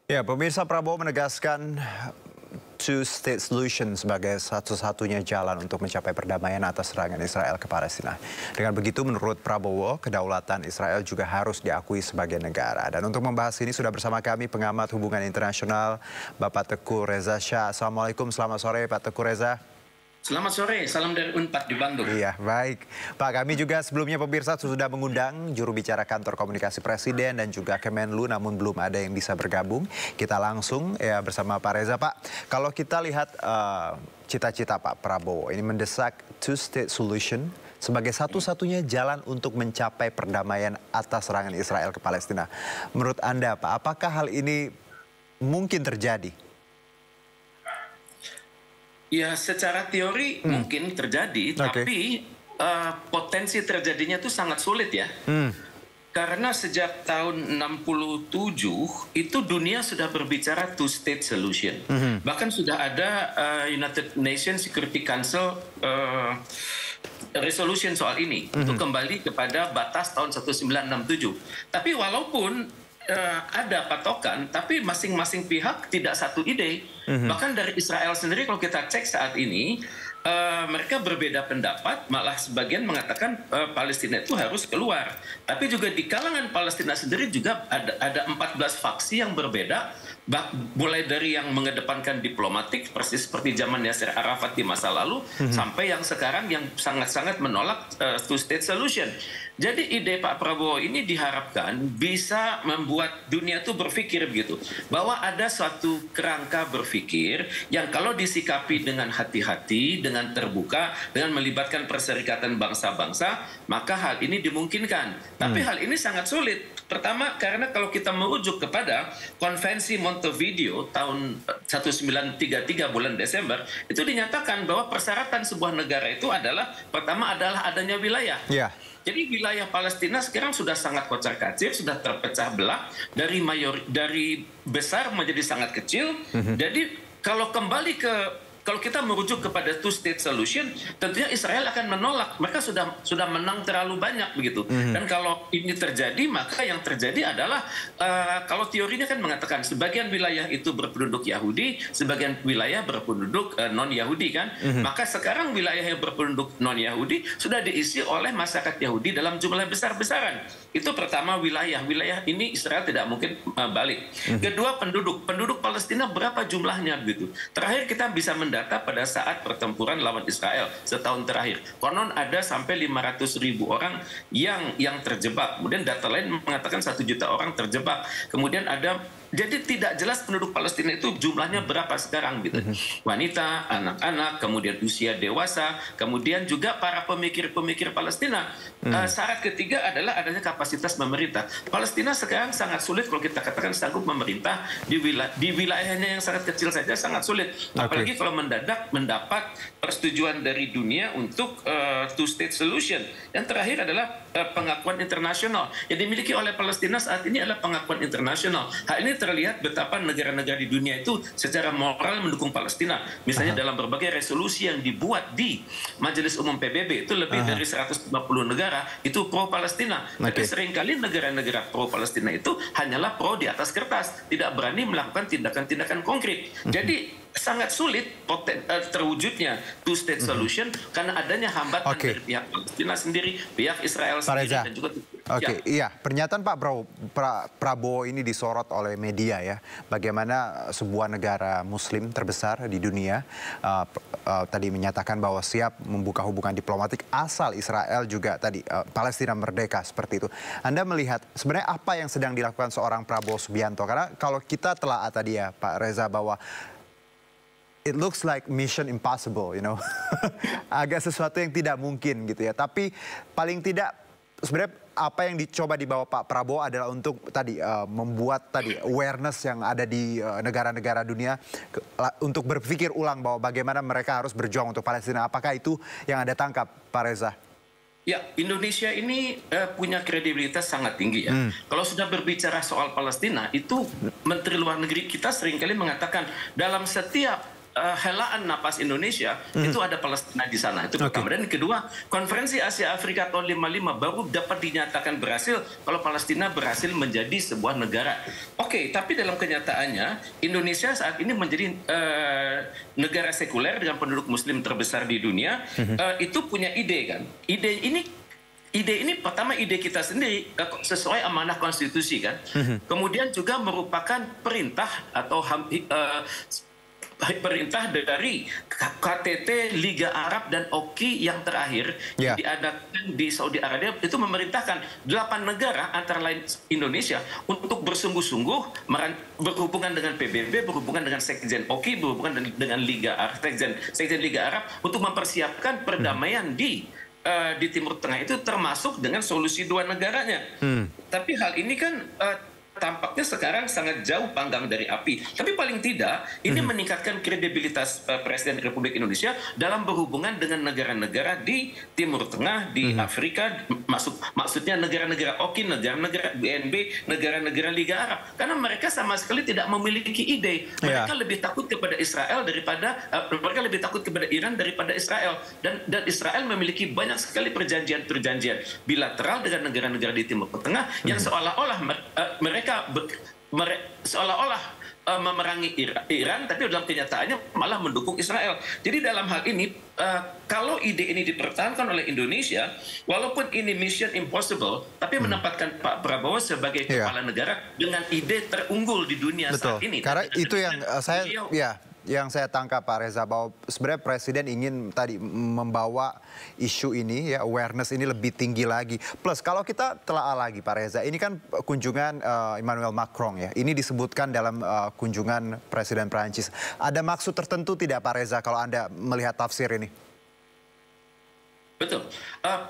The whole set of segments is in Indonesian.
Ya, pemirsa, Prabowo menegaskan two-state solution sebagai satu-satunya jalan untuk mencapai perdamaian atas serangan Israel ke Palestina. Dengan begitu, menurut Prabowo, kedaulatan Israel juga harus diakui sebagai negara. Dan untuk membahas ini sudah bersama kami pengamat hubungan internasional, Bapak Teguh Reza Shah. Assalamualaikum, selamat sore Pak Teguh Reza. Selamat sore, salam dari Unpad di Bandung. Iya, baik. Pak, kami juga sebelumnya pemirsa sudah mengundang juru bicara kantor komunikasi Presiden dan juga Kemenlu, namun belum ada yang bisa bergabung. Kita langsung ya bersama Pak Reza. Pak, kalau kita lihat cita-cita Pak Prabowo ini mendesak two-state solution sebagai satu-satunya jalan untuk mencapai perdamaian atas serangan Israel ke Palestina. Menurut Anda, Pak, apakah hal ini mungkin terjadi? Ya, secara teori mungkin terjadi, tapi potensi terjadinya itu sangat sulit ya. Karena sejak tahun 67 itu dunia sudah berbicara two-state solution. Bahkan sudah ada United Nations Security Council resolution soal ini untuk kembali kepada batas tahun 1967. Tapi walaupun ada patokan, tapi masing-masing pihak tidak satu ide. Bahkan dari Israel sendiri kalau kita cek saat ini, mereka berbeda pendapat, malah sebagian mengatakan Palestina itu harus keluar. Tapi juga di kalangan Palestina sendiri juga ada 14 faksi yang berbeda, mulai dari yang mengedepankan diplomatik, persis seperti zaman Yasser Arafat di masa lalu, sampai yang sekarang yang sangat-sangat menolak two-state solution. Jadi ide Pak Prabowo ini diharapkan bisa membuat dunia itu berpikir begitu, bahwa ada suatu kerangka berpikir yang kalau disikapi dengan hati-hati, dengan terbuka, dengan melibatkan perserikatan bangsa-bangsa, maka hal ini dimungkinkan. Tapi hal ini sangat sulit. Pertama, karena kalau kita merujuk kepada konvensi Montevideo tahun 1933 bulan Desember, itu dinyatakan bahwa persyaratan sebuah negara itu adalah, pertama adalah adanya wilayah. Jadi wilayah Palestina sekarang sudah sangat kocar-kacir, sudah terpecah belah dari besar menjadi sangat kecil. Jadi kalau kalau kita merujuk kepada two-state solution, tentunya Israel akan menolak. Mereka sudah menang terlalu banyak begitu. Dan kalau ini terjadi, maka yang terjadi adalah kalau teorinya kan mengatakan sebagian wilayah itu berpenduduk Yahudi, sebagian wilayah berpenduduk non-Yahudi kan. Maka sekarang wilayah yang berpenduduk non-Yahudi sudah diisi oleh masyarakat Yahudi dalam jumlah besar-besaran. Itu pertama wilayah ini Israel tidak mungkin balik. Kedua penduduk Palestina berapa jumlahnya begitu. Terakhir kita bisa mendata pada saat pertempuran lawan Israel setahun terakhir. Konon ada sampai 500.000 orang yang terjebak. Kemudian data lain mengatakan 1 juta orang terjebak. Kemudian jadi tidak jelas penduduk Palestina itu jumlahnya berapa sekarang gitu. Wanita, anak-anak, kemudian usia dewasa, kemudian juga para pemikir-pemikir Palestina. Syarat ketiga adalah adanya kapasitas pemerintah. Palestina sekarang sangat sulit kalau kita katakan sanggup memerintah di wilayahnya yang sangat kecil saja sangat sulit. Apalagi kalau mendadak mendapat persetujuan dari dunia untuk two-state solution. Yang terakhir adalah pengakuan internasional. Yang dimiliki oleh Palestina saat ini adalah pengakuan internasional. Hal ini terlihat betapa negara-negara di dunia itu secara moral mendukung Palestina. Misalnya dalam berbagai resolusi yang dibuat di Majelis Umum PBB itu lebih dari 150 negara itu pro-Palestina. Tapi seringkali negara-negara pro-Palestina itu hanyalah pro di atas kertas, tidak berani melakukan tindakan-tindakan konkret. Jadi sangat sulit terwujudnya two-state solution karena adanya hambatan dari pihak Palestina sendiri, pihak Israel sendiri, dan juga Iya, pernyataan Pak Prabowo ini disorot oleh media ya. Bagaimana sebuah negara Muslim terbesar di dunia tadi menyatakan bahwa siap membuka hubungan diplomatik asal Israel juga tadi Palestina merdeka seperti itu. Anda melihat sebenarnya apa yang sedang dilakukan seorang Prabowo Subianto? Karena kalau kita telah tadi ya Pak Reza bahwa it looks like mission impossible, you know. Agak sesuatu yang tidak mungkin gitu ya. Tapi paling tidak sebenarnya apa yang dicoba dibawa Pak Prabowo adalah untuk tadi membuat awareness yang ada di negara-negara dunia untuk berpikir ulang bahwa bagaimana mereka harus berjuang untuk Palestina. Apakah itu yang Anda tangkap, Pak Reza? Ya, Indonesia ini punya kredibilitas sangat tinggi ya. Kalau sudah berbicara soal Palestina, itu Menteri Luar Negeri kita seringkali mengatakan dalam setiap helaan napas Indonesia itu ada Palestina di sana. Itu pertama. Dan kedua, konferensi Asia Afrika tahun 55 baru dapat dinyatakan berhasil kalau Palestina berhasil menjadi sebuah negara. Oke, tapi dalam kenyataannya Indonesia saat ini menjadi negara sekuler dengan penduduk Muslim terbesar di dunia. Itu punya ide kan. Ide ini pertama ide kita sendiri sesuai amanah konstitusi kan. Kemudian juga merupakan perintah atau perintah dari KTT Liga Arab dan OKI yang terakhir diadakan di Saudi Arabia, itu memerintahkan 8 negara antara lain Indonesia untuk bersungguh-sungguh berhubungan dengan PBB, berhubungan dengan Sekjen OKI, berhubungan dengan Liga Arab, Sekjen Liga Arab untuk mempersiapkan perdamaian di Timur Tengah, itu termasuk dengan solusi 2 negaranya. Tapi hal ini kan tampaknya sekarang sangat jauh panggang dari api. Tapi paling tidak ini meningkatkan kredibilitas Presiden Republik Indonesia dalam berhubungan dengan negara-negara di Timur Tengah, di Afrika, maksudnya negara-negara OKI, negara-negara BNB, negara-negara Liga Arab. Karena mereka sama sekali tidak memiliki ide. Mereka lebih takut kepada Israel daripada mereka lebih takut kepada Iran daripada Israel. Dan Israel memiliki banyak sekali perjanjian-perjanjian bilateral dengan negara-negara di Timur Tengah yang seolah-olah mereka seolah-olah memerangi Iran, tapi dalam kenyataannya malah mendukung Israel. Jadi dalam hal ini, kalau ide ini dipertahankan oleh Indonesia, walaupun ini mission impossible, tapi menempatkan Pak Prabowo sebagai kepala negara dengan ide terunggul di dunia saat ini. Karena itu yang yang saya tangkap Pak Reza, bahwa sebenarnya Presiden ingin tadi membawa isu ini, ya, awareness ini lebih tinggi lagi. Plus kalau kita telah lagi Pak Reza, ini kan kunjungan Emmanuel Macron, ya. Ini disebutkan dalam kunjungan Presiden Prancis. Ada maksud tertentu tidak Pak Reza kalau Anda melihat tafsir ini? Betul.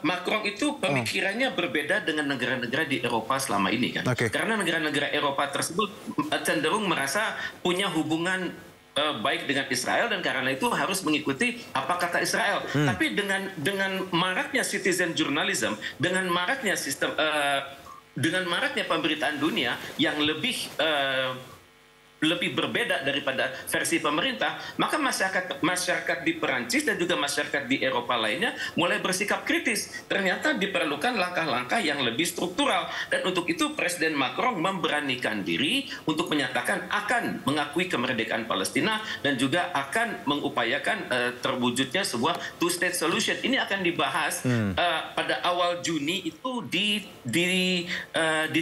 Macron itu pemikirannya berbeda dengan negara-negara di Eropa selama ini kan. Karena negara-negara Eropa tersebut cenderung merasa punya hubungan baik dengan Israel dan karena itu harus mengikuti apa kata Israel. Tapi dengan maraknya citizen journalism, dengan maraknya sistem, dengan maraknya pemberitaan dunia yang lebih berbeda daripada versi pemerintah, maka masyarakat di Perancis dan juga masyarakat di Eropa lainnya mulai bersikap kritis. Ternyata diperlukan langkah-langkah yang lebih struktural, dan untuk itu Presiden Macron memberanikan diri untuk menyatakan akan mengakui kemerdekaan Palestina dan juga akan mengupayakan terwujudnya sebuah two-state solution. Ini akan dibahas pada awal Juni itu di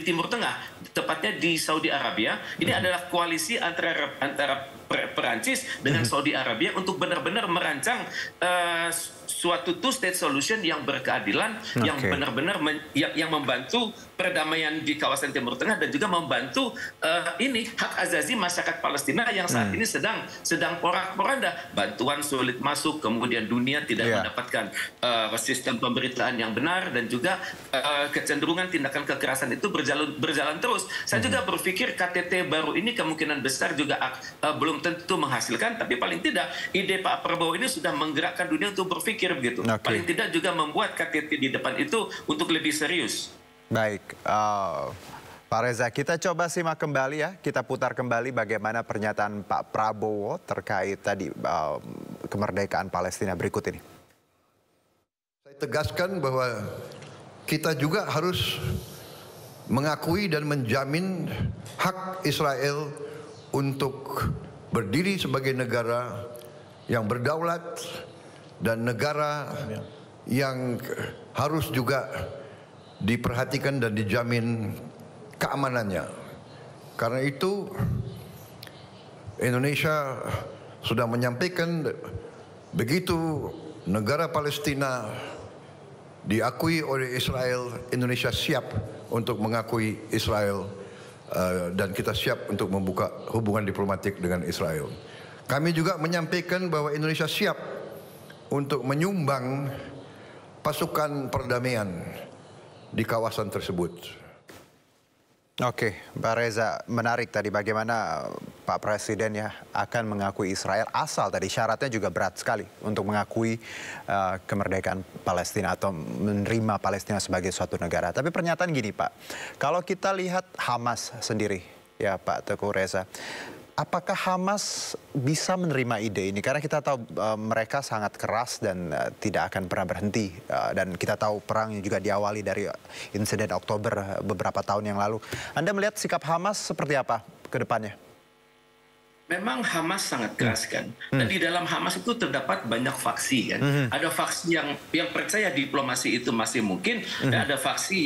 Timur Tengah, tepatnya di Saudi Arabia. Ini adalah koalisi antara Perancis dengan Saudi Arabia untuk benar-benar merancang suatu two-state solution yang berkeadilan, yang benar-benar yang membantu perdamaian di kawasan Timur Tengah dan juga membantu ini hak azazi masyarakat Palestina yang saat ini sedang porak-poranda. Bantuan sulit masuk, kemudian dunia tidak mendapatkan sistem pemberitaan yang benar, dan juga kecenderungan tindakan kekerasan itu berjalan terus. Saya juga berpikir KTT baru ini kemungkinan besar juga belum tentu menghasilkan, tapi paling tidak ide Pak Prabowo ini sudah menggerakkan dunia untuk berpikir begitu. Paling tidak juga membuat KTT di depan itu untuk lebih serius. Baik, Pak Reza, kita coba simak kembali, ya. Kita putar kembali bagaimana pernyataan Pak Prabowo terkait tadi kemerdekaan Palestina berikut ini. Saya tegaskan bahwa kita juga harus mengakui dan menjamin hak Israel untuk berdiri sebagai negara yang berdaulat dan negara yang harus juga diperhatikan dan dijamin keamanannya. Karena itu Indonesia sudah menyampaikan begitu negara Palestina diakui oleh Israel, Indonesia siap untuk mengakui Israel dan kita siap untuk membuka hubungan diplomatik dengan Israel. Kami juga menyampaikan bahwa Indonesia siap untuk menyumbang pasukan perdamaian di kawasan tersebut. Oke, Pak Reza, menarik tadi bagaimana Pak Presiden ya akan mengakui Israel, asal tadi syaratnya juga berat sekali untuk mengakui kemerdekaan Palestina atau menerima Palestina sebagai suatu negara. Tapi pernyataan gini Pak, kalau kita lihat Hamas sendiri ya Pak Teguh Reza, apakah Hamas bisa menerima ide ini? Karena kita tahu mereka sangat keras dan tidak akan pernah berhenti. Dan kita tahu perang juga diawali dari insiden Oktober beberapa tahun yang lalu. Anda melihat sikap Hamas seperti apa ke depannya? Memang Hamas sangat keras kan, dan di dalam Hamas itu terdapat banyak faksi kan. Ada faksi yang percaya diplomasi itu masih mungkin, dan ada faksi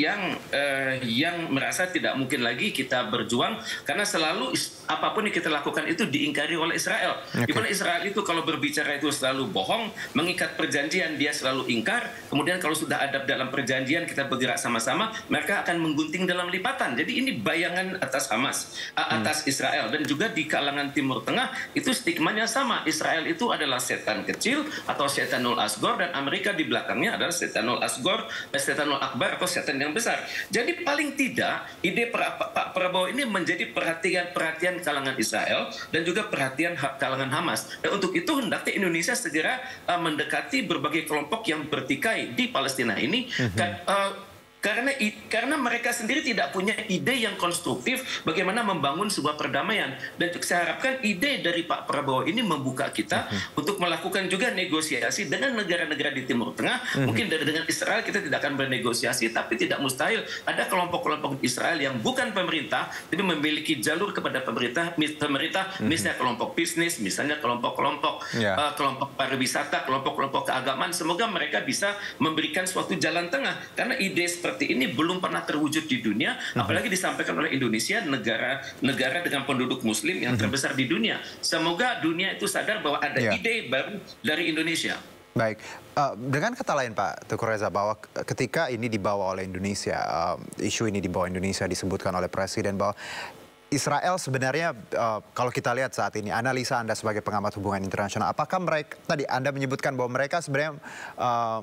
yang merasa tidak mungkin lagi kita berjuang karena selalu apapun yang kita lakukan itu diingkari oleh Israel. Di mana Israel itu kalau berbicara itu selalu bohong, mengikat perjanjian dia selalu ingkar. Kemudian kalau sudah ada dalam perjanjian kita bergerak sama-sama, mereka akan menggunting dalam lipatan. Jadi ini bayangan atas Hamas, atas Israel, dan juga di kalangan Timur Tengah itu stigmanya sama. Israel itu adalah setan kecil atau setanul asgor, dan Amerika di belakangnya adalah setanul asgor, setanul akbar atau setan yang besar. Jadi paling tidak ide Pak Prabowo ini menjadi perhatian kalangan Israel dan juga perhatian kalangan Hamas. Dan untuk itu hendaknya Indonesia segera mendekati berbagai kelompok yang bertikai di Palestina ini. Karena mereka sendiri tidak punya ide yang konstruktif bagaimana membangun sebuah perdamaian. Dan saya harapkan ide dari Pak Prabowo ini membuka kita untuk melakukan juga negosiasi dengan negara-negara di Timur Tengah. Mungkin dengan Israel kita tidak akan bernegosiasi, tapi tidak mustahil ada kelompok-kelompok Israel yang bukan pemerintah tapi memiliki jalur kepada pemerintah, misalnya kelompok bisnis, misalnya kelompok-kelompok kelompok pariwisata, kelompok-kelompok keagamaan. Semoga mereka bisa memberikan suatu jalan tengah, karena ide seperti ini belum pernah terwujud di dunia, apalagi disampaikan oleh Indonesia, negara dengan penduduk muslim yang terbesar di dunia. Semoga dunia itu sadar bahwa ada ide baru dari Indonesia. Baik, dengan kata lain Pak Teguh Reza, bahwa ketika ini dibawa oleh Indonesia, isu ini dibawa Indonesia, disebutkan oleh Presiden bahwa Israel sebenarnya, kalau kita lihat saat ini, analisa Anda sebagai pengamat hubungan internasional, apakah mereka, tadi Anda menyebutkan bahwa mereka sebenarnya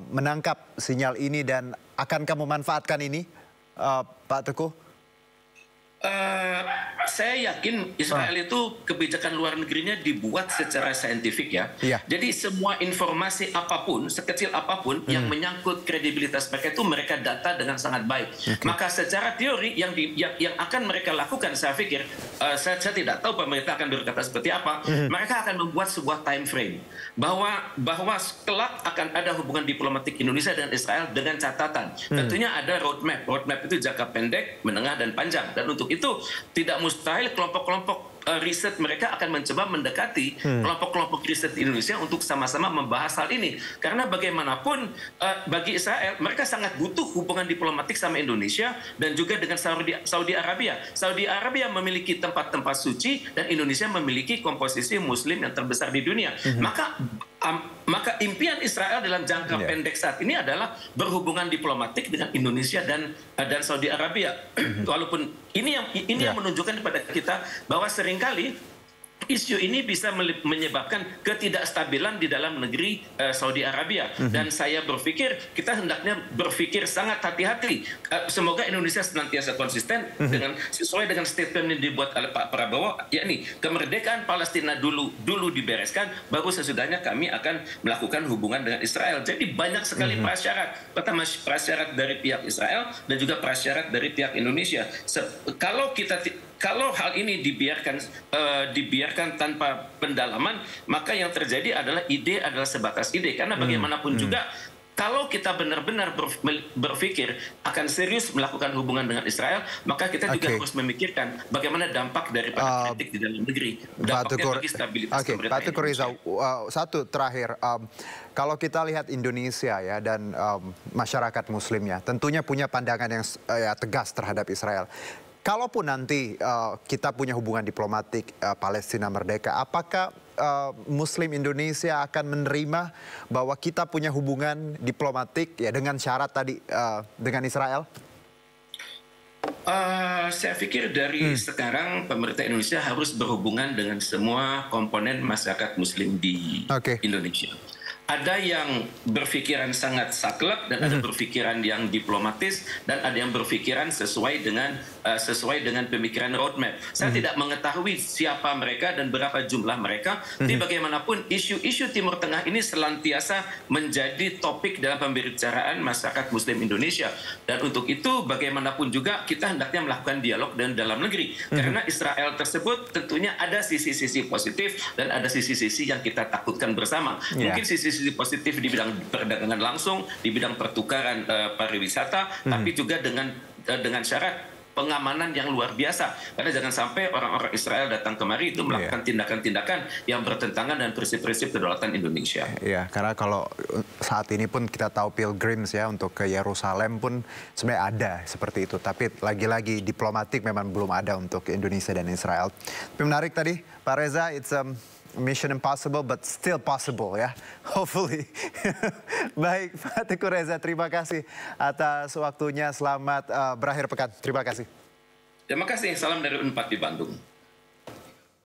menangkap sinyal ini dan akankah memanfaatkan ini, Pak Teguh? Saya yakin Israel itu kebijakan luar negerinya dibuat secara saintifik ya. Jadi semua informasi apapun, sekecil apapun yang menyangkut kredibilitas mereka itu mereka data dengan sangat baik. Maka secara teori yang akan mereka lakukan, saya pikir, saya tidak tahu pemerintah akan berkata seperti apa. Mereka akan membuat sebuah time frame bahwa kelak akan ada hubungan diplomatik Indonesia dan Israel dengan catatan. Tentunya ada roadmap. Roadmap itu jangka pendek, menengah, dan panjang. Dan untuk itu tidak mustahil kelompok-kelompok riset mereka akan mencoba mendekati kelompok-kelompok riset di Indonesia untuk sama-sama membahas hal ini. Karena bagaimanapun bagi Israel, mereka sangat butuh hubungan diplomatik sama Indonesia dan juga dengan Saudi Arabia. Saudi Arabia memiliki tempat-tempat suci dan Indonesia memiliki komposisi muslim yang terbesar di dunia. Maka impian Israel dalam jangka pendek saat ini adalah berhubungan diplomatik dengan Indonesia dan Saudi Arabia. Walaupun ini yang menunjukkan kepada kita bahwa seringkali isu ini bisa menyebabkan ketidakstabilan di dalam negeri Saudi Arabia. Dan saya berpikir kita hendaknya berpikir sangat hati-hati. Semoga Indonesia senantiasa konsisten sesuai dengan statement yang dibuat oleh Pak Prabowo, yakni kemerdekaan Palestina dulu dibereskan, baru sesudahnya kami akan melakukan hubungan dengan Israel. Jadi banyak sekali prasyarat. Pertama, prasyarat dari pihak Israel dan juga prasyarat dari pihak Indonesia. Kalau hal ini dibiarkan tanpa pendalaman, maka yang terjadi adalah ide adalah sebatas ide. Karena bagaimanapun juga, kalau kita benar-benar berpikir akan serius melakukan hubungan dengan Israel, maka kita juga harus memikirkan bagaimana dampak daripada kritik di dalam negeri. Dampaknya bagi stabilitas pemerintah. Pak Teguh Reza, satu terakhir. Kalau kita lihat Indonesia ya dan masyarakat muslimnya, tentunya punya pandangan yang tegas terhadap Israel. Kalaupun nanti kita punya hubungan diplomatik Palestina merdeka, apakah Muslim Indonesia akan menerima bahwa kita punya hubungan diplomatik ya dengan syarat tadi dengan Israel? Saya pikir dari sekarang pemerintah Indonesia harus berhubungan dengan semua komponen masyarakat Muslim di Indonesia. Ada yang berpikiran sangat saklek dan ada berpikiran yang diplomatis dan ada yang berpikiran sesuai dengan sesuai dengan pemikiran roadmap. Saya tidak mengetahui siapa mereka dan berapa jumlah mereka, tapi bagaimanapun isu-isu Timur Tengah ini senantiasa menjadi topik dalam pembicaraan masyarakat Muslim Indonesia. Dan untuk itu bagaimanapun juga kita hendaknya melakukan dialog dengan dalam negeri. Karena Israel tersebut tentunya ada sisi-sisi positif dan ada sisi-sisi yang kita takutkan bersama. Mungkin sisi-sisi positif di bidang perdagangan langsung, di bidang pertukaran pariwisata, tapi juga dengan syarat pengamanan yang luar biasa. Karena jangan sampai orang-orang Israel datang kemari itu melakukan tindakan-tindakan yang bertentangan dengan prinsip-prinsip kedaulatan Indonesia. Iya, karena kalau saat ini pun kita tahu pilgrims ya untuk ke Yerusalem pun sebenarnya ada seperti itu. Tapi lagi-lagi diplomatik memang belum ada untuk Indonesia dan Israel. Tapi menarik tadi, Pak Reza, it's mission impossible but still possible ya, hopefully. Baik, Pak Teguh Reza, terima kasih atas waktunya. Selamat berakhir pekan. Terima kasih. Terima kasih. Salam dari Unpad di Bandung.